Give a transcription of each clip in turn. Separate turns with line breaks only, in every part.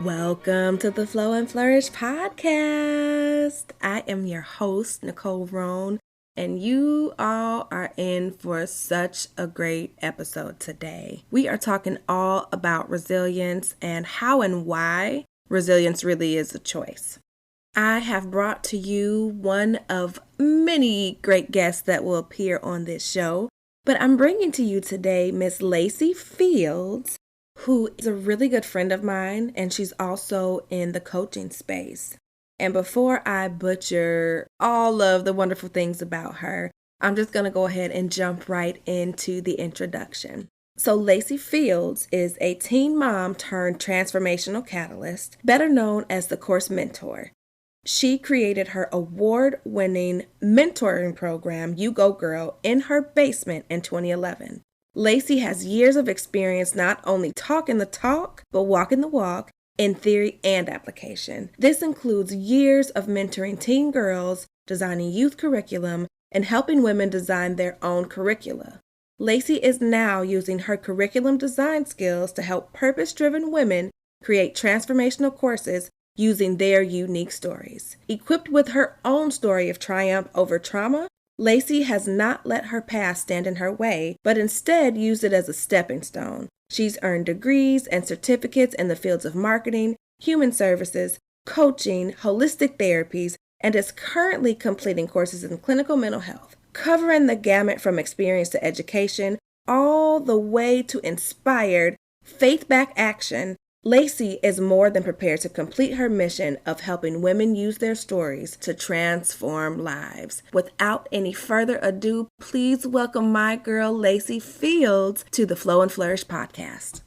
Welcome to the Flow and Flourish Podcast. I am your host, Nicole Roan, and you all are in for such a great episode today. We are talking all about resilience and how and why resilience really is a choice. I have brought to you one of many great guests that will appear on this show, but I'm bringing to you today Miss Lacey Fields, who is a really good friend of mine, and she's also in the coaching space. And before I butcher all of the wonderful things about her, I'm just going to go ahead and jump right into the introduction. So Lacey Fields is a teen mom turned transformational catalyst, better known as the Course Mentor. She created her award-winning mentoring program, You Go Girl, in her basement in 2011. Lacey has years of experience not only talking the talk, but walking the walk in theory and application. This includes years of mentoring teen girls, designing youth curriculum, and helping women design their own curricula. Lacey is now using her curriculum design skills to help purpose-driven women create transformational courses using their unique stories. Equipped with her own story of triumph over trauma, Lacey has not let her past stand in her way, but instead used it as a stepping stone. She's earned degrees and certificates in the fields of marketing, human services, coaching, holistic therapies, and is currently completing courses in clinical mental health, covering the gamut from experience to education, all the way to inspired, faith-backed action. Lacey is more than prepared to complete her mission of helping women use their stories to transform lives. Without any further ado, please welcome my girl, Lacey Fields, to the Flow and Flourish Podcast.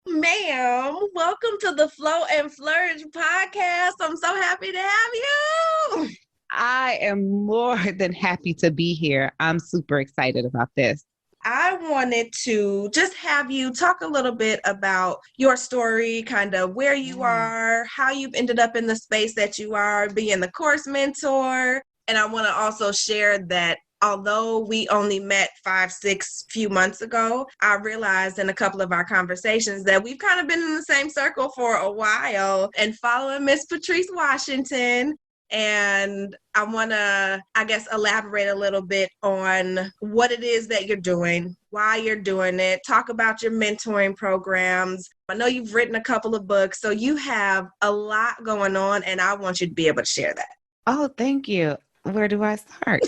Ma'am, welcome to the Flow and Flourish Podcast. I'm so happy to have you.
I am more than happy to be here. I'm super excited about this.
I wanted to just have you talk a little bit about your story, kind of where you are, how you've ended up in the space that you are, being the course mentor. And I want to also share that although we only met 5-6 few months ago, I realized in a couple of our conversations that we've kind of been in the same circle for a while and following Miss Patrice Washington. And I want to, elaborate a little bit on what it is that you're doing, why you're doing it, talk about your mentoring programs. I know you've written a couple of books, so you have a lot going on, and I want you to be able to share that.
Oh, thank you. Where do I start?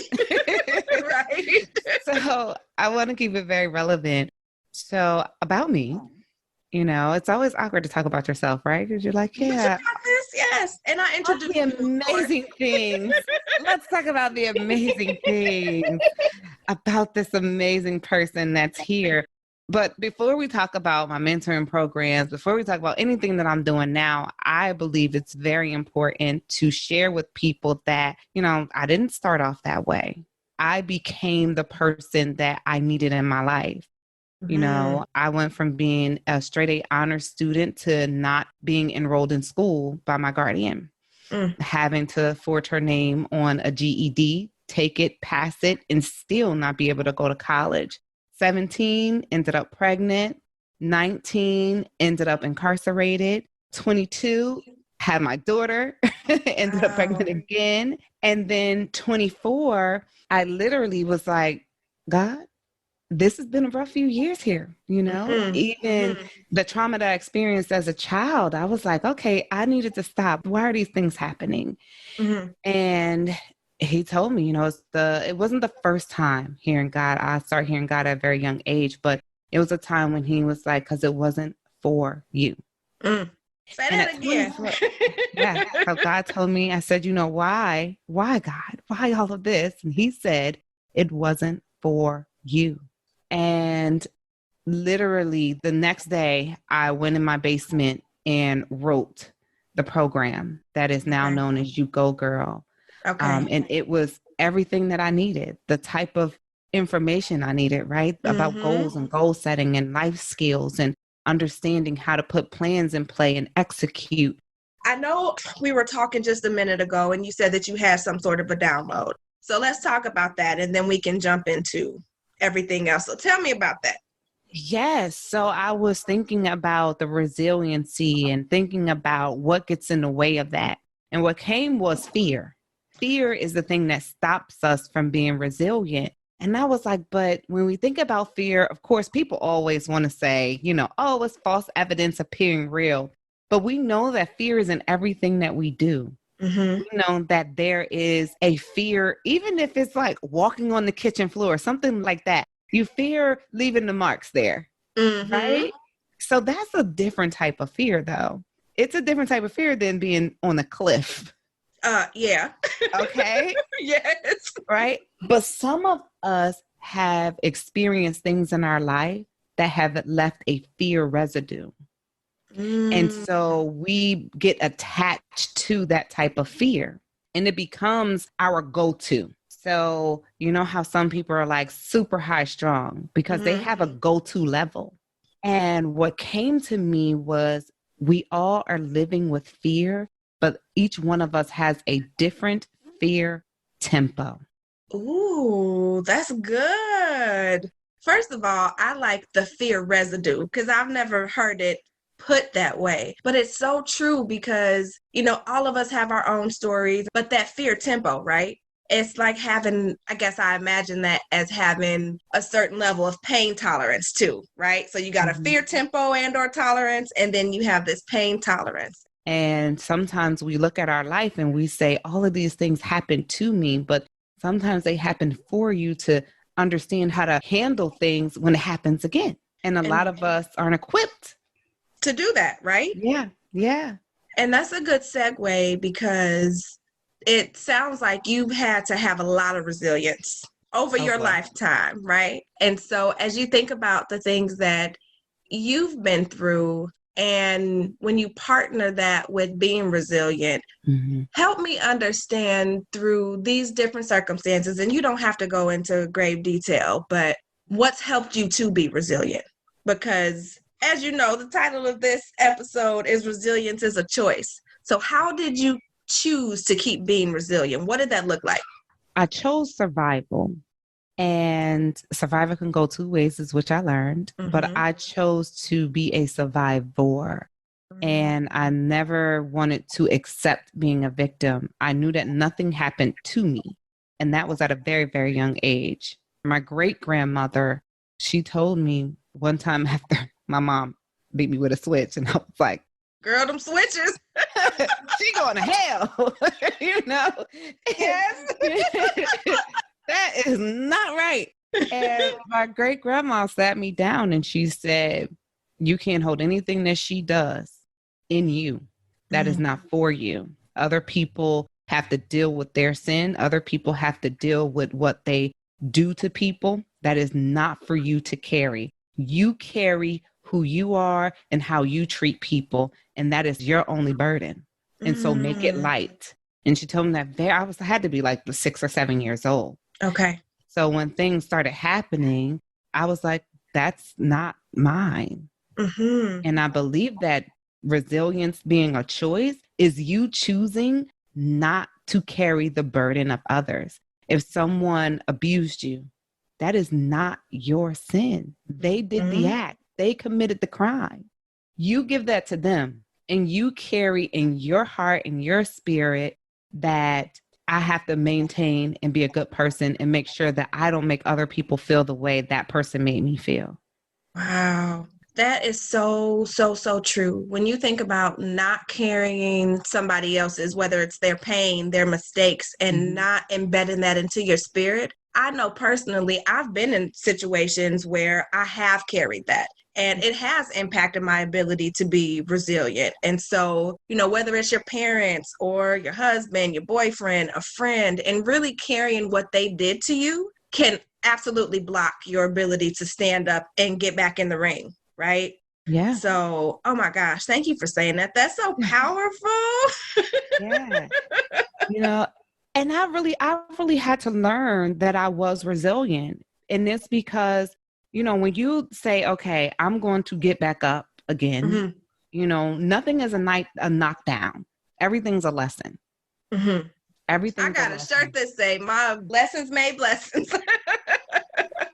Right.
So I want to keep it very relevant. So about me, it's always awkward to talk about yourself, right? Because you're like, yeah.
But you got this, yes. And I introduced
the amazing things. Let's talk about the amazing things about this amazing person that's here. But before we talk about my mentoring programs, before we talk about anything that I'm doing now, I believe it's very important to share with people that, I didn't start off that way. I became the person that I needed in my life. I went from being a straight A honor student to not being enrolled in school by my guardian, having to forge her name on a GED, take it, pass it, and still not be able to go to college. 17, ended up pregnant. 19, ended up incarcerated. 22, had my daughter, ended up pregnant again. And then 24, I literally was like, God, this has been a rough few years here, even the trauma that I experienced as a child. I was like, okay, I needed to stop. Why are these things happening? And he told me, it wasn't the first time hearing God. I started hearing God at a very young age, but it was a time when he was like, because it wasn't for you.
Say that again.
Yeah. So God told me, I said, why God? Why all of this? And he said, it wasn't for you. And literally the next day I went in my basement and wrote the program that is now known as You Go Girl.
Okay.
And it was everything that I needed, the type of information I needed, right? About goals and goal setting and life skills and understanding how to put plans in play and execute.
I know we were talking just a minute ago and you said that you had some sort of a download. So let's talk about that and then we can jump into everything else. So tell me about that.
Yes. So I was thinking about the resiliency and thinking about what gets in the way of that. And what came was fear. Fear is the thing that stops us from being resilient. And I was like, but when we think about fear, of course, people always want to say, oh, it's false evidence appearing real. But we know that fear is in everything that we do.
Mm-hmm.
We know that there is a fear, even if it's like walking on the kitchen floor, something like that. You fear leaving the marks there,
Mm-hmm.
right? So that's a different type of fear, though. It's a different type of fear than being on a cliff.
Yeah.
Okay.
Yes.
Right. But some of us have experienced things in our life that have left a fear residue. And
Mm.
so we get attached to that type of fear and it becomes our go-to. So, you know how some people are like super high strong because they
Mm-hmm.
have a go-to level. And what came to me was we all are living with fear, but each one of us has a different fear tempo.
Ooh, that's good. First of all, I like the fear residue because I've never heard it put that way. But it's so true because, all of us have our own stories, but that fear tempo, right? It's like having, I guess I imagine that as having a certain level of pain tolerance too, right? So you got a
Mhm.
fear tempo and or tolerance, and then you have this pain tolerance.
And sometimes we look at our life and we say, all of these things happen to me, but sometimes they happen for you to understand how to handle things when it happens again. And a lot
And
of us aren't equipped.
to do that, right?
Yeah. Yeah.
And that's a good segue because it sounds like you've had to have a lot of resilience over
Oh
your
boy.
lifetime, right? And so as you think about the things that you've been through, and when you partner that with being resilient,
Mm-hmm.
help me understand through these different circumstances, and you don't have to go into grave detail, but what's helped you to be resilient? Because as you know, the title of this episode is Resilience is a Choice. So how did you choose to keep being resilient? What did that look like?
I chose survival. And survival can go two ways, is which I learned, but
Mm-hmm.
I chose to be a survivor. And I never wanted to accept being a victim. I knew that nothing happened to me. And that was at a very, very young age. My great grandmother, she told me one time after my mom beat me with a switch, and I was like,
Girl, them switches.
she going to hell, you know?
Yes.
That is not right. And my great grandma sat me down and she said, you can't hold anything that she does in you that is not for you. Other people have to deal with their sin. Other people have to deal with what they do to people. That is not for you to carry. You carry who you are and how you treat people. And that is your only burden. And so make it
Mm.
light. And she told me that I had to be like 6 or 7 years old.
Okay.
So when things started happening, I was like, that's not mine.
Mm-hmm.
And I believe that resilience being a choice is you choosing not to carry the burden of others. If someone abused you, that is not your sin. They did the
Mm-hmm.
act, they committed the crime. You give that to them and you carry in your heart and your spirit that I have to maintain and be a good person and make sure that I don't make other people feel the way that person made me feel.
Wow. That is so, so, so true. When you think about not carrying somebody else's, whether it's their pain, their mistakes, and not embedding that into your spirit, I know personally, I've been in situations where I have carried that. And it has impacted my ability to be resilient. And so, whether it's your parents or your husband, your boyfriend, a friend, and really carrying what they did to you can absolutely block your ability to stand up and get back in the ring, right?
Yeah.
So, oh my gosh, thank you for saying that. That's so powerful.
Yeah. You know, and I really had to learn that I was resilient. And it's because, when you say, okay, I'm going to get back up again,
Mm-hmm.
nothing is a knockdown. Everything's a lesson.
Mm-hmm. I
Everything's a
got a shirt
lesson.
that say, my lessons made blessings.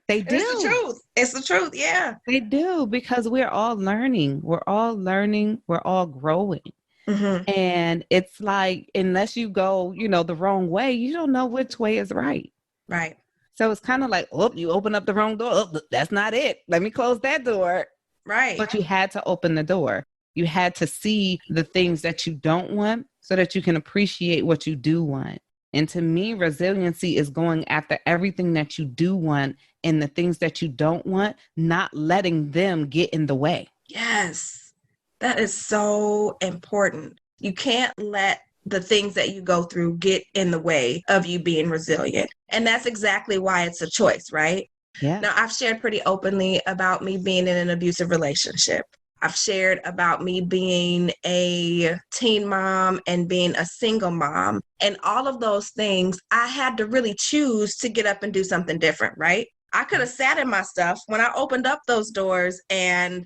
They
And it's the
do.
truth. It's the truth. Yeah.
They do, because we're all learning. We're all learning. We're all growing.
Mm-hmm.
And it's like, unless you go, the wrong way, you don't know which way is right.
Right.
So it's kind of like, oh, you open up the wrong door. Oh, that's not it. Let me close that door.
Right.
But you had to open the door. You had to see the things that you don't want so that you can appreciate what you do want. And to me, resiliency is going after everything that you do want and the things that you don't want, not letting them get in the way.
Yes. That is so important. You can't let the things that you go through get in the way of you being resilient. And that's exactly why it's a choice, right?
Yeah.
Now, I've shared pretty openly about me being in an abusive relationship. I've shared about me being a teen mom and being a single mom. And all of those things, I had to really choose to get up and do something different, right? I could have sat in my stuff when I opened up those doors and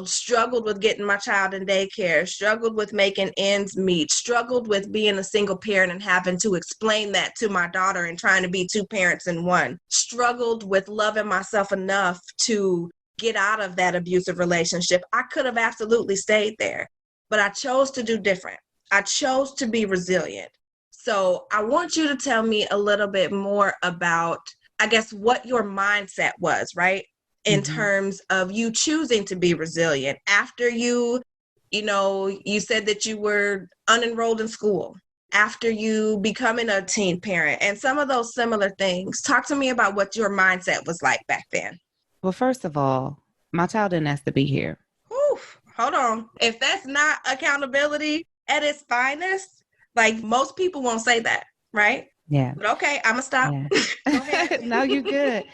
struggled with getting my child in daycare, struggled with making ends meet, struggled with being a single parent and having to explain that to my daughter and trying to be two parents in one, struggled with loving myself enough to get out of that abusive relationship. I could have absolutely stayed there, but I chose to do different. I chose to be resilient. So I want you to tell me a little bit more about, I guess, what your mindset was, right? In terms of you choosing to be resilient after you said that you were unenrolled in school, after you becoming a teen parent, and some of those similar things. Talk to me about what your mindset was like back then.
Well, first of all, my child didn't ask to be here.
Whew, hold on. If that's not accountability at its finest, like most people won't say that, right?
Yeah.
But okay, I'm going to stop.
Yeah.
Go ahead.
No, you're good.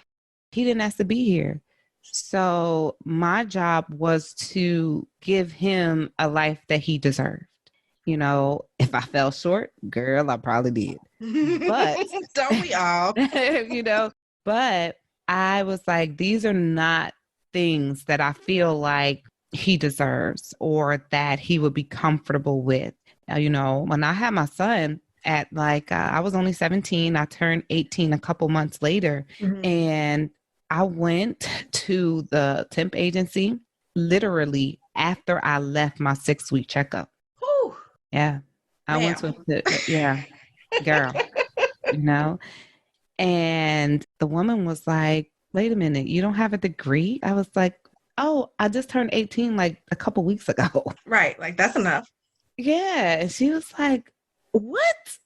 He didn't ask to be here. So my job was to give him a life that he deserved. If I fell short, girl, I probably did. But
don't we all?
But I was like, these are not things that I feel like he deserves or that he would be comfortable with. When I had my son at I was only 17, I turned 18 a couple months later, and I went to the temp agency literally after I left my 6-week checkup.
Whew.
Yeah. I went to girl, and the woman was like, wait a minute, you don't have a degree? I was like, oh, I just turned 18 like a couple weeks ago.
Right. Like, that's enough.
Yeah. And she was like, what?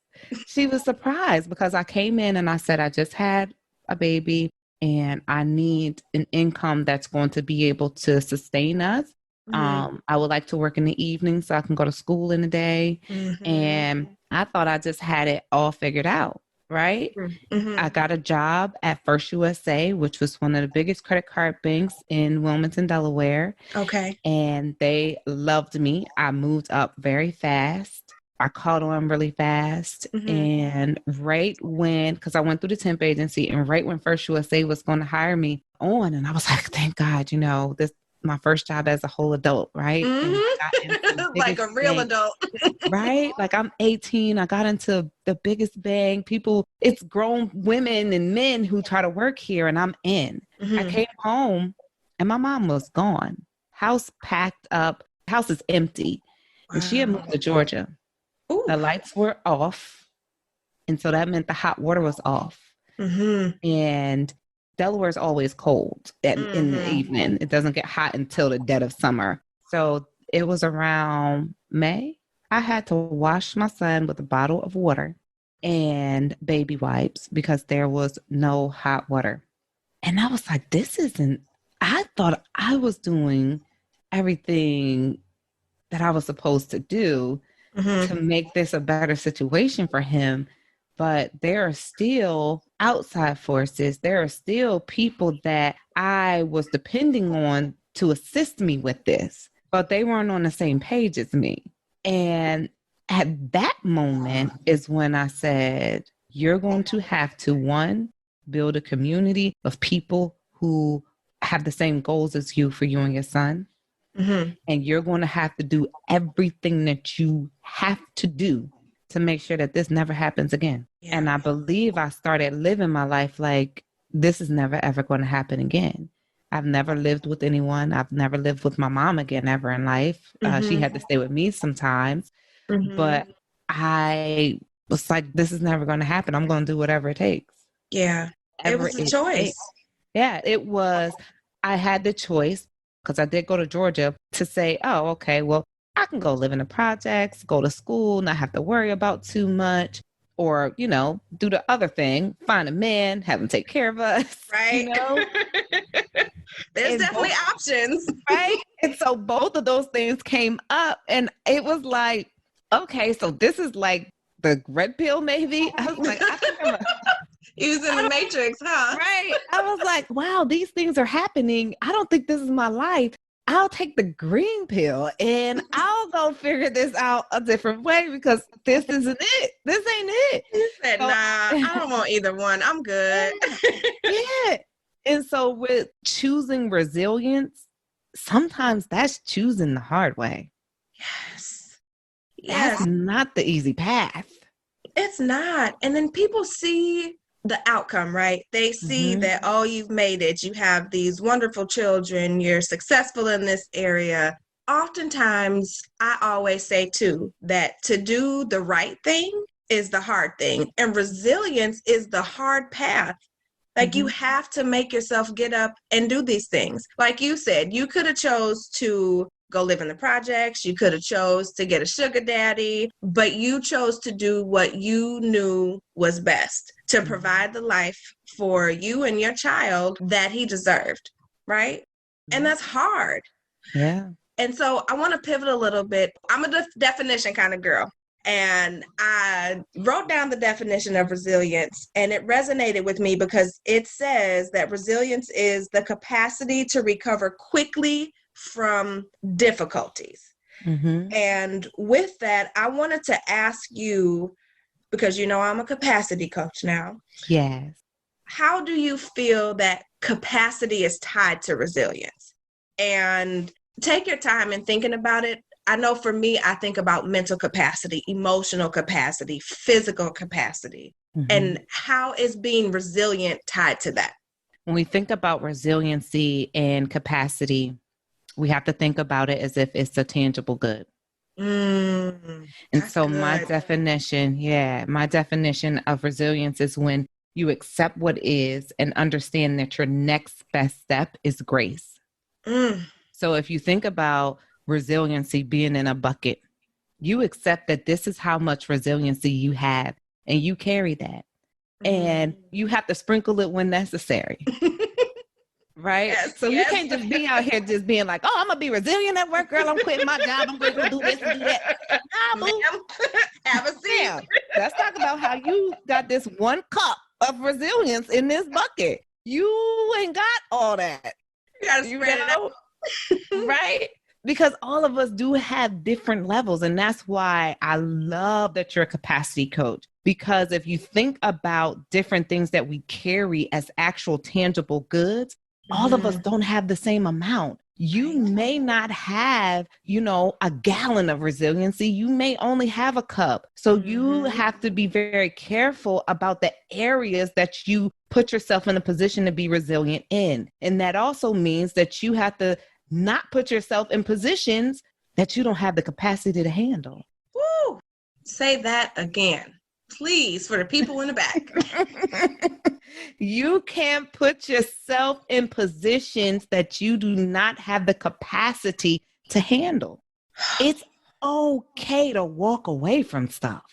She was surprised because I came in and I said, I just had a baby and I need an income that's going to be able to sustain us. I would like to work in the evening so I can go to school in the day. And I thought I just had it all figured out. Right. I got a job at First USA, which was one of the biggest credit card banks in Wilmington, Delaware.
Okay.
And they loved me. I moved up very fast. I caught on really fast. And right when, because I went through the temp agency, and right when First USA was going to hire me on, and I was like, thank God, this my first job as a whole adult, right?
Like a real adult.
Right? Like I'm 18. I got into the biggest bank. It's grown women and men who try to work here, and I'm in. I came home and my mom was gone. House packed up. House is empty. And she had moved to Georgia.
Ooh.
The lights were off. And so that meant the hot water was off. And Delaware is always cold in the evening. It doesn't get hot until the dead of summer. So it was around May. I had to wash my son with a bottle of water and baby wipes because there was no hot water. And I was like, I thought I was doing everything that I was supposed to do to make this a better situation for him. But there are still outside forces. There are still people that I was depending on to assist me with this, but they weren't on the same page as me. And at that moment is when I said, you're going to have to, one, build a community of people who have the same goals as you for you and your son. And you're going to have to do everything that you have to do to make sure that this never happens again. Yeah. And I believe I started living my life like, this is never, ever going to happen again. I've never lived with anyone. I've never lived with my mom again ever in life. She had to stay with me sometimes, but I was like, this is never going to happen. I'm going to do whatever it takes.
Yeah. It was a choice.
Yeah, it was. I had the choice because I did go to Georgia to say, oh, okay, well, I can go live in the projects, go to school, not have to worry about too much, or, you know, do the other thing, find a man, have him take care of us.
Right.
You know?
There's definitely options.
Right. And so both of those things came up and it was like, okay, so this is like the red pill, maybe. I was like, I think I'm
using the matrix, huh?
Right. I was like, wow, these things are happening. I don't think this is my life. I'll take the green pill and I'll go figure this out a different way because this isn't it. This ain't it.
You said, nah, I don't want either one. I'm good.
Yeah. And so with choosing resilience, sometimes that's choosing the hard way.
Yes.
That's not the easy path.
It's not. And then people see the outcome, right? They see that, oh, you've made it. You have these wonderful children. You're successful in this area. Oftentimes, I always say too, that to do the right thing is the hard thing. And resilience is the hard path. Like you have to make yourself get up and do these things. Like you said, you could have chose to go live in the projects. You could have chose to get a sugar daddy, but you chose to do what you knew was best to provide the life for you and your child that he deserved, right? And that's hard.
Yeah.
And so I want to pivot a little bit. I'm a definition kind of girl. And I wrote down the definition of resilience, and it resonated with me because it says that resilience is the capacity to recover quickly from difficulties. And with that, I wanted to ask you, because you know I'm a capacity coach now.
Yes.
How do you feel that capacity is tied to resilience? And take your time in thinking about it. I know for me, I think about mental capacity, emotional capacity, physical capacity, and how is being resilient tied to that?
When we think about resiliency and capacity, we have to think about it as if it's a tangible good. And so good. my definition of resilience is when you accept what is and understand that your next best step is grace. So if you think about resiliency being in a bucket, you accept that this is how much resiliency you have and you carry that. And you have to sprinkle it when necessary. Right? Yes, so you can't just be out here just being like, oh, I'm going to be resilient at work, girl. I'm quitting my job. I'm going to do this and do that. Nah, boo.
Have a seat.
Yeah. Let's talk about how you got this one cup of resilience in this bucket. You ain't got all that.
You got to spread it out.
Right? Because all of us do have different levels. And that's why I love that you're a capacity coach. Because if you think about different things that we carry as actual tangible goods, all of us don't have the same amount. You may not have, a gallon of resiliency. You may only have a cup. So you have to be very careful about the areas that you put yourself in a position to be resilient in. And that also means that you have to not put yourself in positions that you don't have the capacity to handle.
Woo! Say that again, please, for the people in the back.
You can't put yourself in positions that you do not have the capacity to handle. It's okay to walk away from stuff.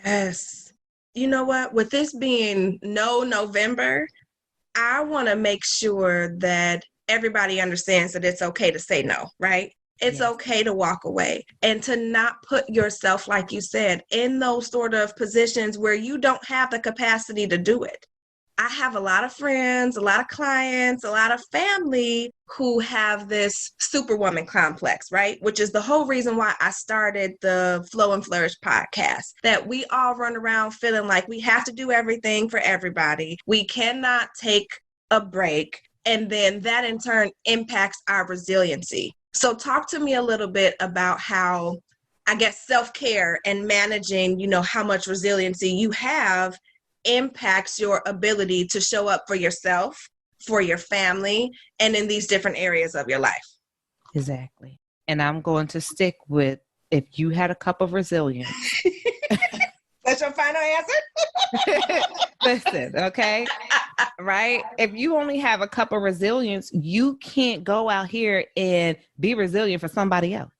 Yes. You know what? With this being no November, I want to make sure that everybody understands that it's okay to say no, right? It's okay to walk away and to not put yourself, like you said, in those sort of positions where you don't have the capacity to do it. I have a lot of friends, a lot of clients, a lot of family who have this superwoman complex, right? Which is the whole reason why I started the Flow and Flourish podcast, that we all run around feeling like we have to do everything for everybody. We cannot take a break. And then that in turn impacts our resiliency. So talk to me a little bit about how, I guess, self-care and managing, how much resiliency you have impacts your ability to show up for yourself, for your family, and in these different areas of your life.
Exactly. And I'm going to stick with, if you had a cup of resilience.
That's your final answer?
Listen, okay? Right? If you only have a cup of resilience, you can't go out here and be resilient for somebody else.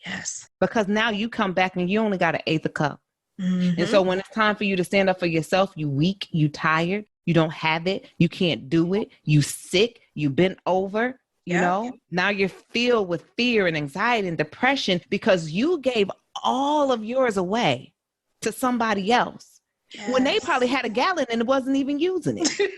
Yes.
Because now you come back and you only got an eighth a cup.
Mm-hmm.
And so when it's time for you to stand up for yourself, you weak, you tired, you don't have it, you can't do it, you sick, you bent over, you know? Now you're filled with fear and anxiety and depression because you gave all of yours away to somebody else. Yes. When they probably had a gallon and it wasn't even using it.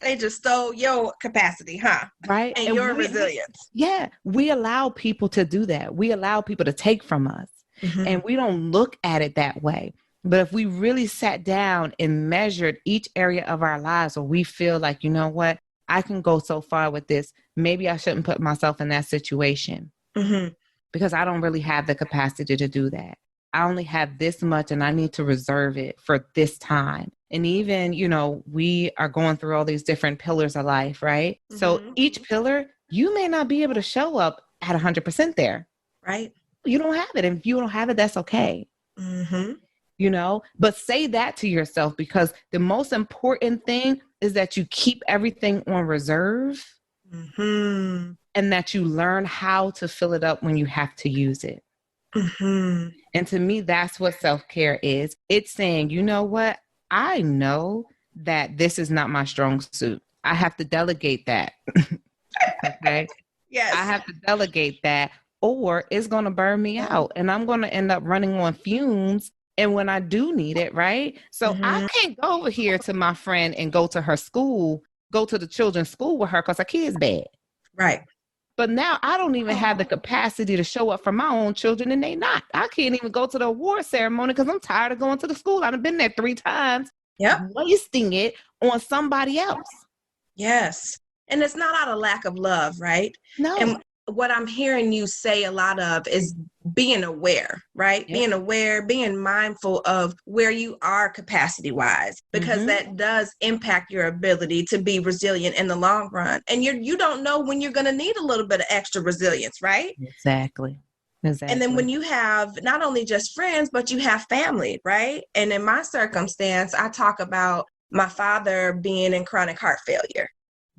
They just stole your capacity, huh?
Right.
And your resilience.
Yeah. We allow people to do that. We allow people to take from us. Mm-hmm. And we don't look at it that way. But if we really sat down and measured each area of our lives where we feel like, you know what, I can go so far with this. Maybe I shouldn't put myself in that situation because I don't really have the capacity to do that. I only have this much and I need to reserve it for this time. And even, you know, we are going through all these different pillars of life, right? Mm-hmm. So each pillar, you may not be able to show up at 100% there.
Right.
You don't have it. And if you don't have it, that's okay.
Mm-hmm.
You know, but say that to yourself, because the most important thing is that you keep everything on reserve and that you learn how to fill it up when you have to use it. Mm-hmm. And to me, that's what self-care is. It's saying, you know what? I know that this is not my strong suit. I have to delegate that. Okay.
Yes.
I have to delegate that, or it's going to burn me out and I'm going to end up running on fumes. And when I do need it, right? So I can't go over here to my friend and go to her school, go to the children's school with her because her kid's bad.
Right.
But now I don't even have the capacity to show up for my own children, and they not. I can't even go to the award ceremony because I'm tired of going to the school. I've been there 3 times, wasting it on somebody else.
Yes. And it's not out of lack of love, right?
No.
And what I'm hearing you say a lot of is being aware, right? Yep. Being aware, being mindful of where you are capacity-wise, because that does impact your ability to be resilient in the long run. And you don't know when you're going to need a little bit of extra resilience, right?
Exactly.
And then when you have not only just friends, but you have family, right? And in my circumstance, I talk about my father being in chronic heart failure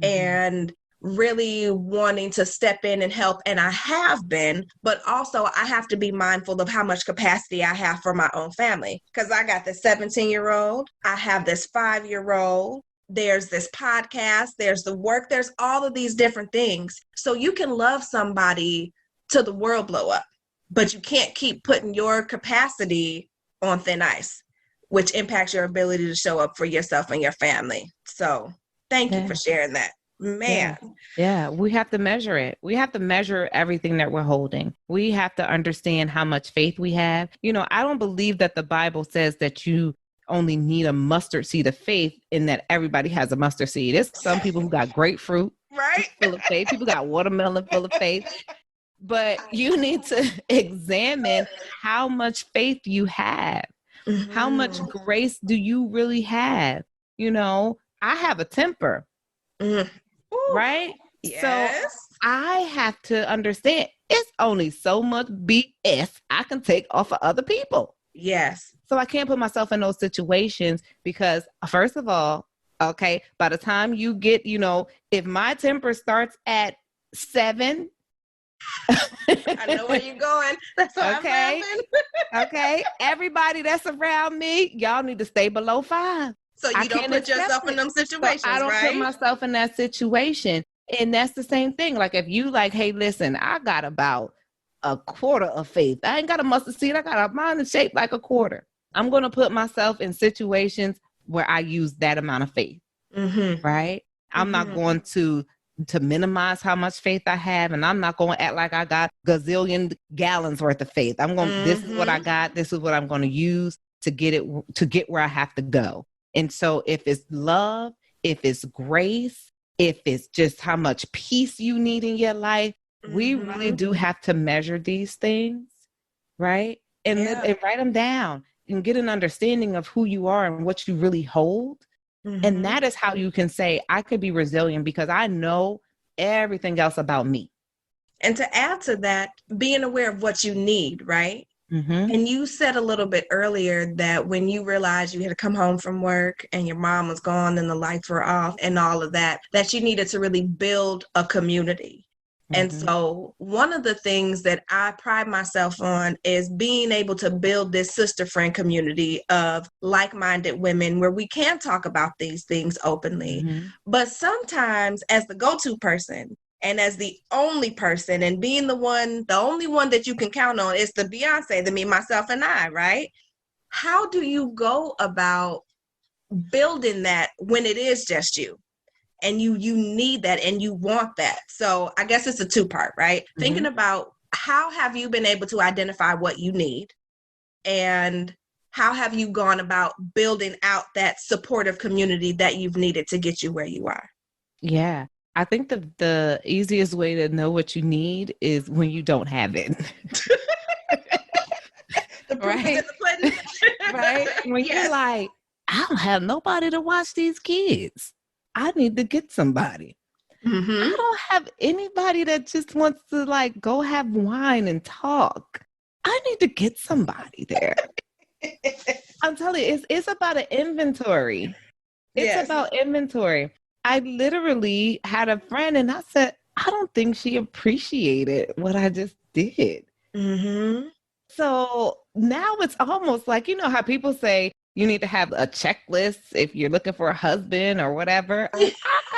and really wanting to step in and help. And I have been, but also I have to be mindful of how much capacity I have for my own family. Because I got this 17-year-old, I have this 5-year-old, there's this podcast, there's the work, there's all of these different things. So you can love somebody till the world blow up, but you can't keep putting your capacity on thin ice, which impacts your ability to show up for yourself and your family. So thank you for sharing that. Man.
Yeah, we have to measure it. We have to measure everything that we're holding. We have to understand how much faith we have. You know, I don't believe that the Bible says that you only need a mustard seed of faith and that everybody has a mustard seed. There's some people who got grapefruit full of faith. People got watermelon full of faith. But you need to examine how much faith you have. How much grace do you really have? You know, I have a temper. Right?
Yes.
So I have to understand it's only so much BS I can take off of other people.
Yes.
So I can't put myself in those situations because, first of all, okay, by the time you get, you know, if my temper starts at 7.
I know where you're going. That's why I'm laughing.
Okay. Everybody that's around me, y'all need to stay below 5.
So you don't put yourself in them situations,
I don't put myself in that situation. And that's the same thing. Like if you like, hey, listen, I got about a quarter of faith. I ain't got a mustard seed. I got a mind that's shaped like a quarter. I'm going to put myself in situations where I use that amount of faith. Right? I'm not going to minimize how much faith I have. And I'm not going to act like I got gazillion gallons worth of faith. I'm going, this is what I got. This is what I'm going to use to get where I have to go. And so if it's love, if it's grace, if it's just how much peace you need in your life, we really do have to measure these things, right? And write them down and get an understanding of who you are and what you really hold. And that is how you can say, I could be resilient because I know everything else about me.
And to add to that, being aware of what you need, right? And you said a little bit earlier that when you realized you had to come home from work and your mom was gone and the lights were off and all of that, that you needed to really build a community. And so one of the things that I pride myself on is being able to build this sister friend community of like-minded women where we can talk about these things openly. But sometimes as the go-to person and as the only person and being the only one that you can count on is the Beyonce, the me, myself, and I, right? How do you go about building that when it is just you? And you need that and you want that. So I guess it's a two-part, right? Thinking about how have you been able to identify what you need and how have you gone about building out that supportive community that you've needed to get you where you are?
Yeah. I think the easiest way to know what you need is when you don't have it.
The proof is in the pudding.
Right? When you're like, I don't have nobody to watch these kids. I need to get somebody. I don't have anybody that just wants to like go have wine and talk. I need to get somebody there. I'm telling you, it's about an inventory. It's about inventory. I literally had a friend and I said, I don't think she appreciated what I just did. So now it's almost like, you know how people say you need to have a checklist if you're looking for a husband or whatever. I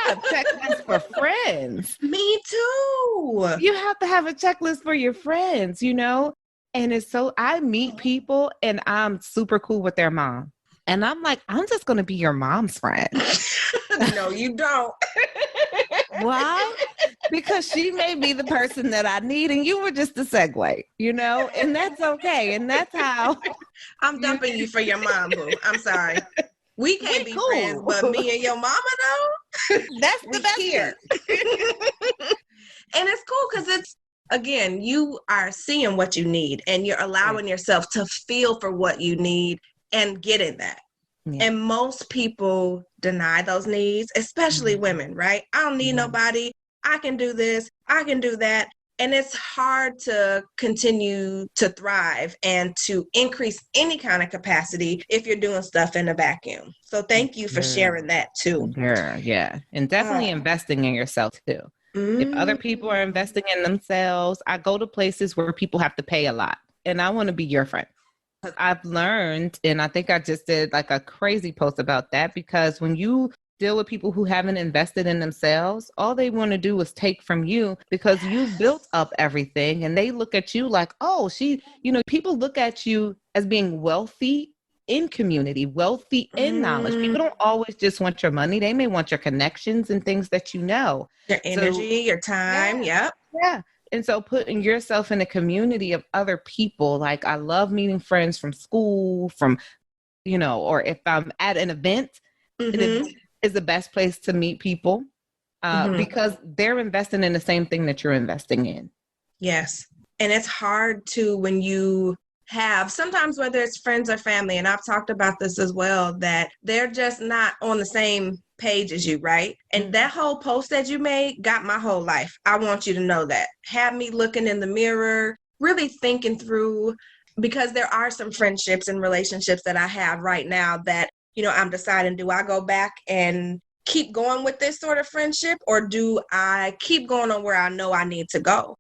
have checklists for friends.
Me too.
You have to have a checklist for your friends, you know? And it's so, I meet people and I'm super cool with their mom. And I'm like, I'm just going to be your mom's friend.
No, you don't.
Why? Because she may be the person that I need and you were just a segue, you know? And that's okay. And that's how.
I'm dumping you for your mom, boo. I'm sorry. We can't be cool friends, but me and your mama, though,
that's the best here.
And it's cool because it's, again, you are seeing what you need and you're allowing yourself to feel for what you need and getting that. And most people deny those needs, especially women, right? I don't need nobody. I can do this. I can do that. And it's hard to continue to thrive and to increase any kind of capacity if you're doing stuff in a vacuum. So thank you for sharing that too.
Yeah. And definitely investing in yourself too. If other people are investing in themselves, I go to places where people have to pay a lot and I want to be your friend. I've learned, and I think I just did like a crazy post about that, because when you deal with people who haven't invested in themselves, all they want to do is take from you because you built up everything and they look at you like, oh, she, you know, people look at you as being wealthy in community, wealthy in knowledge. People don't always just want your money. They may want your connections and things that you know.
Your energy, your time.
Yeah. And so putting yourself in a community of other people, like I love meeting friends from school, from, you know, or if I'm at an event, it is the best place to meet people because they're investing in the same thing that you're investing in.
Yes. And it's hard to, when you have, sometimes whether it's friends or family, and I've talked about this as well, that they're just not on the same page as you, right? And that whole post that you made got my whole life. I want you to know that. Have me looking in the mirror, really thinking through, because there are some friendships and relationships that I have right now that, you know, I'm deciding, do I go back and keep going with this sort of friendship, or do I keep going on where I know I need to go?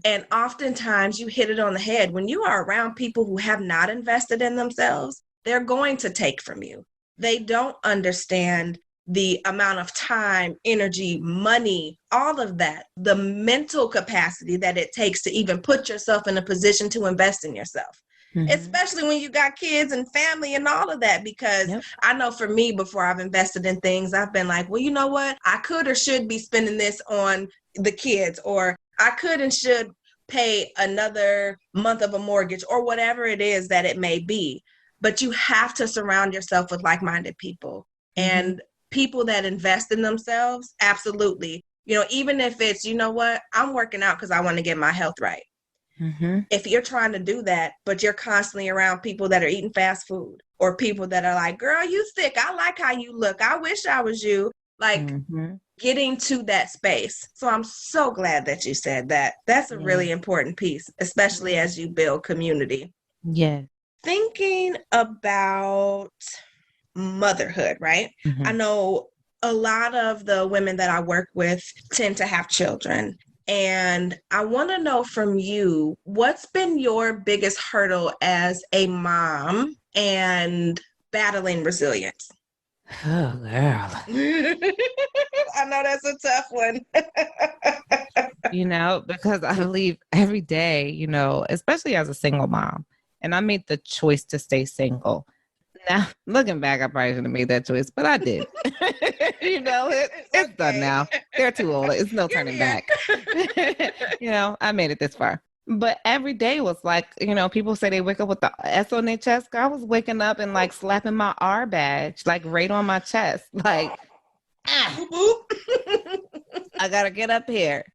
And oftentimes you hit it on the head. When you are around people who have not invested in themselves, they're going to take from you. They don't understand the amount of time, energy, money, all of that, the mental capacity that it takes to even put yourself in a position to invest in yourself. Especially when you got kids and family and all of that, because I know for me, before I've invested in things, I've been like, well, you know what? I could or should be spending this on the kids, or I could and should pay another month of a mortgage, or whatever it is that it may be. But you have to surround yourself with like-minded people and people that invest in themselves. Absolutely. You know, even if it's, you know what, I'm working out because I want to get my health right. If you're trying to do that, but you're constantly around people that are eating fast food or people that are like, girl, you thick. I like how you look. I wish I was you. Like getting to that space. So I'm so glad that you said that. That's a really important piece, especially as you build community.
Yeah.
Thinking about motherhood, right? I know a lot of the women that I work with tend to have children. And I want to know from you, what's been your biggest hurdle as a mom and battling resilience?
Oh, girl.
I know that's a tough one.
Because I believe every day, especially as a single mom, and I made the choice to stay single. Now, looking back, I probably shouldn't have made that choice, but I did. It's done now. They're too old. It's no turning back. I made it this far. But every day was like, people say they wake up with the S on their chest. I was waking up and like slapping my R badge, like right on my chest. Like, I got to get up here.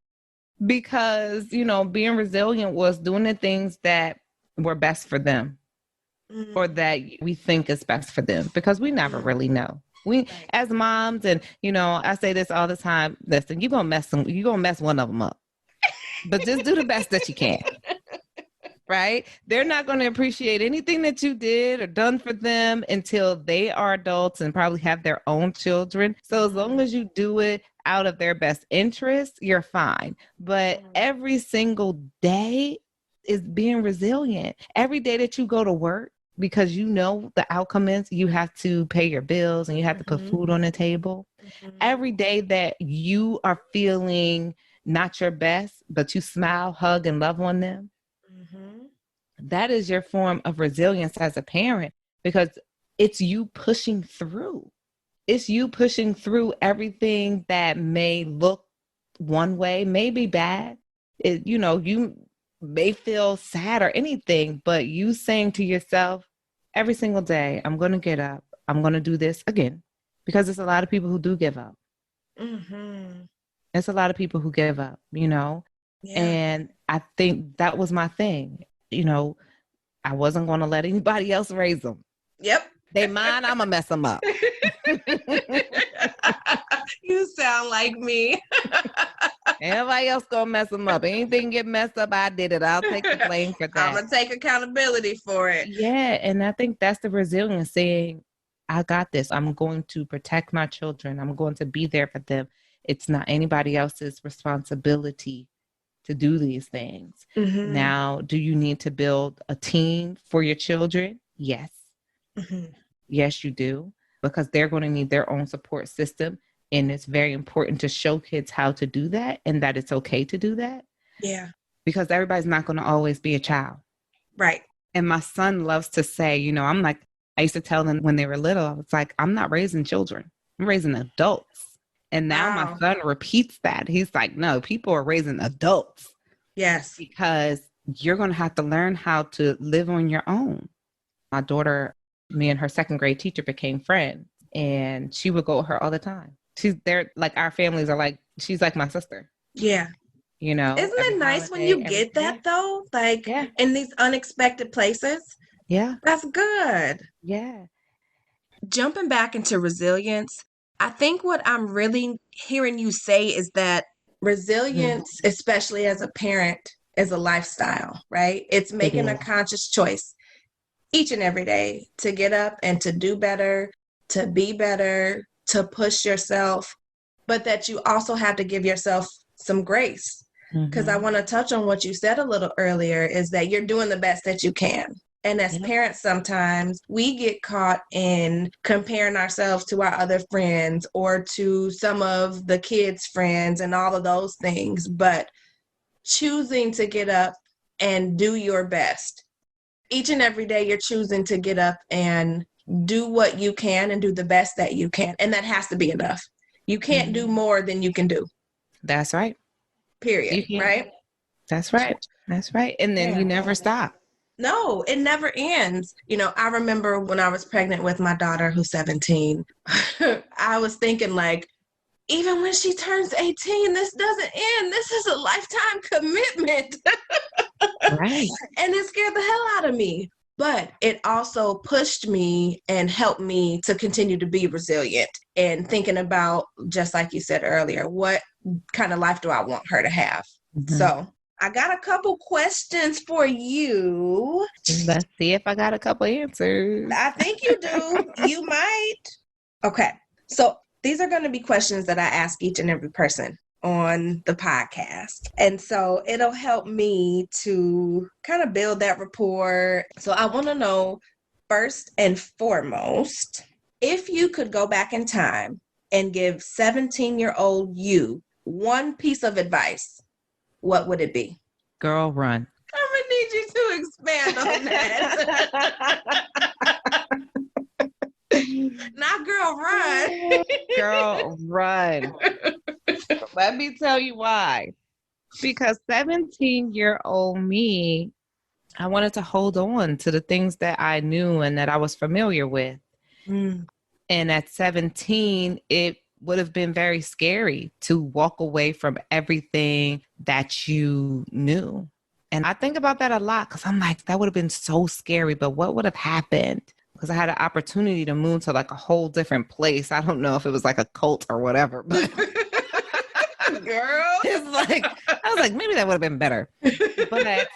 Because, being resilient was doing the things that were best for them. Or that we think is best for them, because we never really know. We, as moms, and I say this all the time. Listen, you're gonna mess one of them up, but just do the best that you can. Right? They're not going to appreciate anything that you did or done for them until they are adults and probably have their own children. So as long as you do it out of their best interest, you're fine. But every single day is being resilient. Every day that you go to work, because the outcome is you have to pay your bills and you have to put food on the table. Every day that you are feeling not your best, but you smile, hug, and love on them, that is your form of resilience as a parent, because it's you pushing through. It's you pushing through everything that may look one way, may be bad. You may feel sad or anything, but you saying to yourself every single day, I'm going to get up. I'm going to do this again, because there's a lot of people who do give up. There's a lot of people who give up, and I think that was my thing. I wasn't going to let anybody else raise them.
Yep.
They mine, I'm going to mess them up.
You sound like me.
Everybody else going to mess them up. Anything get messed up, I did it. I'll take the blame for that.
I'm going to take accountability for it.
Yeah. And I think that's the resilience, saying, I got this. I'm going to protect my children. I'm going to be there for them. It's not anybody else's responsibility to do these things. Now, do you need to build a team for your children? Yes. Yes, you do, because they're going to need their own support system. And it's very important to show kids how to do that, and that it's okay to do that.
Yeah.
Because everybody's not going to always be a child.
Right.
And my son loves to say, I used to tell them when they were little, I was like, I'm not raising children. I'm raising adults. And now my son repeats that. He's like, no, people are raising adults.
Yes.
Because you're going to have to learn how to live on your own. My daughter, me and her second grade teacher became friends, and she would go with her all the time. She's there, like our families are like, she's like my sister.
Yeah.
Isn't
it nice when you get that though? Like in these unexpected places?
Yeah.
That's good.
Yeah.
Jumping back into resilience, I think what I'm really hearing you say is that resilience, especially as a parent, is a lifestyle, right? It's making a conscious choice each and every day to get up and to do better, to be better, to push yourself, but that you also have to give yourself some grace. Because I want to touch on what you said a little earlier, is that you're doing the best that you can. And as parents, sometimes we get caught in comparing ourselves to our other friends or to some of the kids' friends and all of those things, but choosing to get up and do your best. Each and every day, you're choosing to get up and do what you can and do the best that you can. And that has to be enough. You can't do more than you can do.
That's right.
Period. Right?
That's right. That's right. And then you never stop.
No, it never ends. I remember when I was pregnant with my daughter, who's 17, I was thinking like, even when she turns 18, this doesn't end. This is a lifetime commitment.
Right.
And it scared the hell out of me. But it also pushed me and helped me to continue to be resilient and thinking about, just like you said earlier, what kind of life do I want her to have?
Mm-hmm.
So I got a couple questions for you.
Let's see if I got a couple answers.
I think you do. You might. Okay. So these are going to be questions that I ask each and every person on the podcast. And so it'll help me to kind of build that rapport. So I want to know, first and foremost, if you could go back in time and give 17-year-old you one piece of advice, what would it be?
Girl, run.
I'm going to need you to expand on that. Not girl, run.
Girl, run. Let me tell you why. Because 17-year-old me, I wanted to hold on to the things that I knew and that I was familiar with. And at 17, it would have been very scary to walk away from everything that you knew. And I think about that a lot because I'm like, that would have been so scary. But what would have happened? Because I had an opportunity to move to like a whole different place. I don't know if it was like a cult or whatever, but
girl,
it's like, I was like, maybe that would have been better. But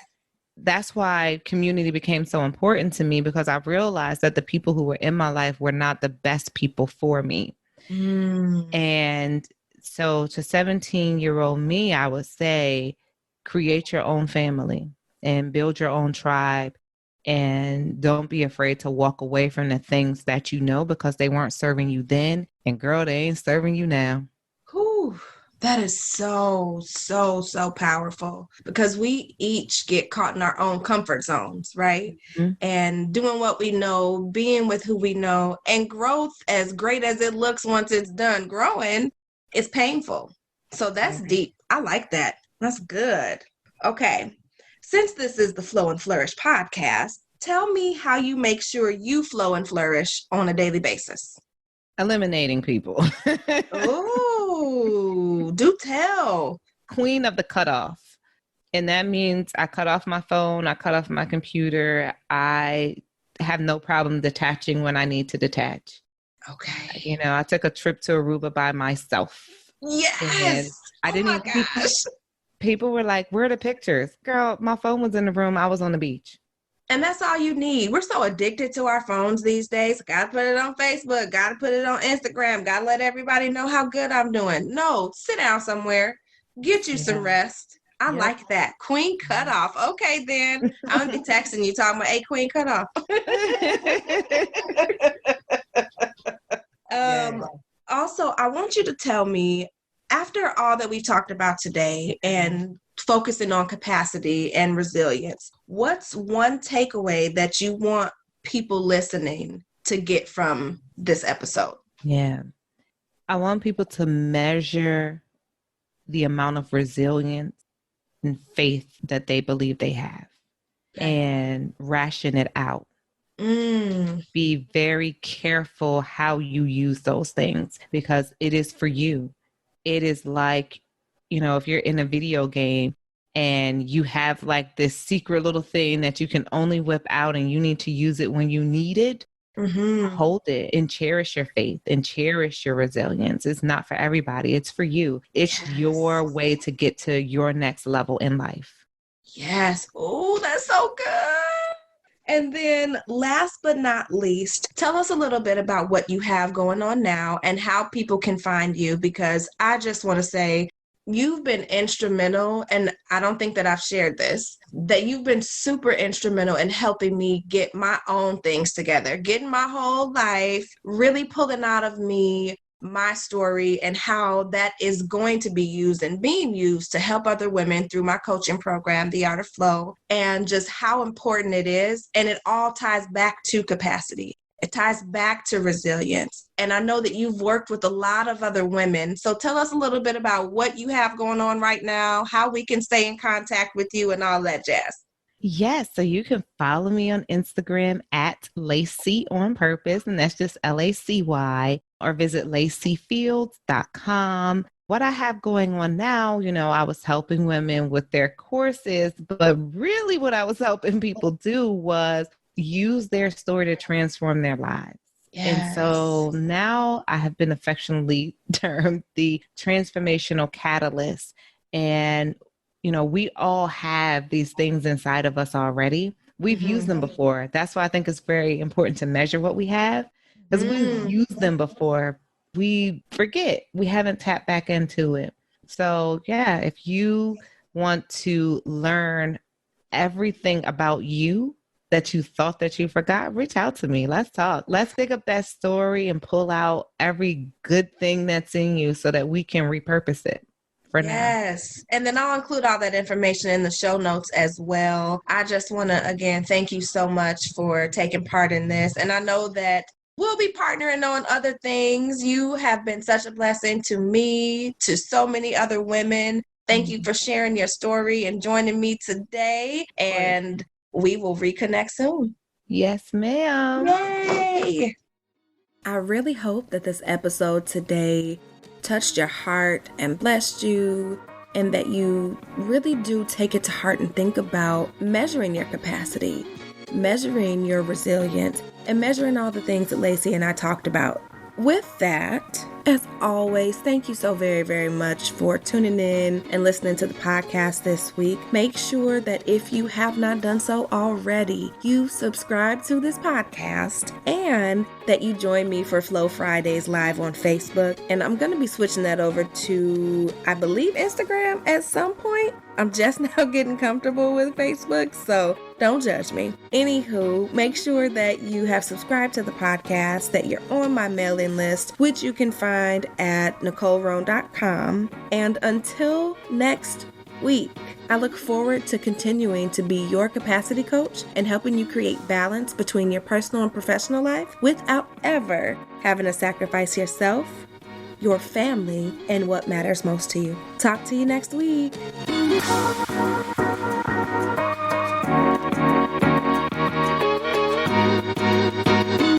that's why community became so important to me, because I realized that the people who were in my life were not the best people for me. And so to 17-year-old me, I would say, create your own family and build your own tribe. And don't be afraid to walk away from the things that you know, because they weren't serving you then. And girl, they ain't serving you now.
Whew. That is so, so, so powerful, because we each get caught in our own comfort zones, right? Mm-hmm. And doing what we know, being with who we know, and growth, as great as it looks once it's done growing, is painful. So that's deep. I like that. That's good. Okay. Since this is the Flow and Flourish podcast, tell me how you make sure you flow and flourish on a daily basis.
Eliminating people.
Oh, do tell.
Queen of the cutoff. And that means I cut off my phone. I cut off my computer. I have no problem detaching when I need to detach.
Okay.
You know, I took a trip to Aruba by myself.
Yes.
And I didn't even people were like, where are the pictures? Girl, my phone was in the room. I was on the beach.
And that's all you need. We're so addicted to our phones these days. Got to put it on Facebook. Got to put it on Instagram. Got to let everybody know how good I'm doing. No, sit down somewhere. Get you some rest. I like that. Queen cutoff. Okay, then. I'm going to be texting you talking about, hey, queen cutoff. Also, I want you to tell me, after all that we talked about today and focusing on capacity and resilience, what's one takeaway that you want people listening to get from this episode? Yeah.
I want people to measure the amount of resilience and faith that they believe they have and ration it out. Be very careful how you use those things, because it is for you. It is like, you know, if you're in a video game and you have like this secret little thing that you can only whip out and you need to use it when you need it, hold it and cherish your faith and cherish your resilience. It's not for everybody. It's for you. It's your way to get to your next level in life.
Yes. Oh, that's so good. And then last but not least, tell us a little bit about what you have going on now and how people can find you, because I just want to say you've been instrumental, and I don't think that I've shared this, that you've been super instrumental in helping me get my own things together, getting my whole life, really pulling out of me my story and how that is going to be used and being used to help other women through my coaching program, The Art of Flow, and just how important it is. And it all ties back to capacity. It ties back to resilience. And I know that you've worked with a lot of other women. So tell us a little bit about what you have going on right now, how we can stay in contact with you and all that jazz.
Yes, so you can follow me on Instagram at Lacy on Purpose, and that's just LACY, or visit lacyfields.com. What I have going on now, I was helping women with their courses, but really what I was helping people do was use their story to transform their lives. And so now I have been affectionately termed the transformational catalyst. And we all have these things inside of us already. We've used them before. That's why I think it's very important to measure what we have, because we've used them before. We forget. We haven't tapped back into it. So, yeah, if you want to learn everything about you that you thought that you forgot, reach out to me. Let's talk. Let's dig up that story and pull out every good thing that's in you so that we can repurpose it.
Yes. And then I'll include all that information in the show notes as well. I just want to, again, thank you so much for taking part in this. And I know that we'll be partnering on other things. You have been such a blessing to me, to so many other women. Thank you for sharing your story and joining me today. And we will reconnect soon.
Yes, ma'am.
Yay! I really hope that this episode today touched your heart and blessed you, and that you really do take it to heart and think about measuring your capacity, measuring your resilience, and measuring all the things that Lacy and I talked about. With that, as always, thank you so very, very much for tuning in and listening to the podcast this week. Make sure that if you have not done so already, you subscribe to this podcast and that you join me for Flow Fridays live on Facebook. And I'm going to be switching that over to, I believe, Instagram at some point. I'm just now getting comfortable with Facebook, so don't judge me. Anywho, make sure that you have subscribed to the podcast, that you're on my mailing list, which you can find at NicoleRoan.com. And until next week, I look forward to continuing to be your capacity coach and helping you create balance between your personal and professional life without ever having to sacrifice yourself, your family, and what matters most to you. Talk to you next week.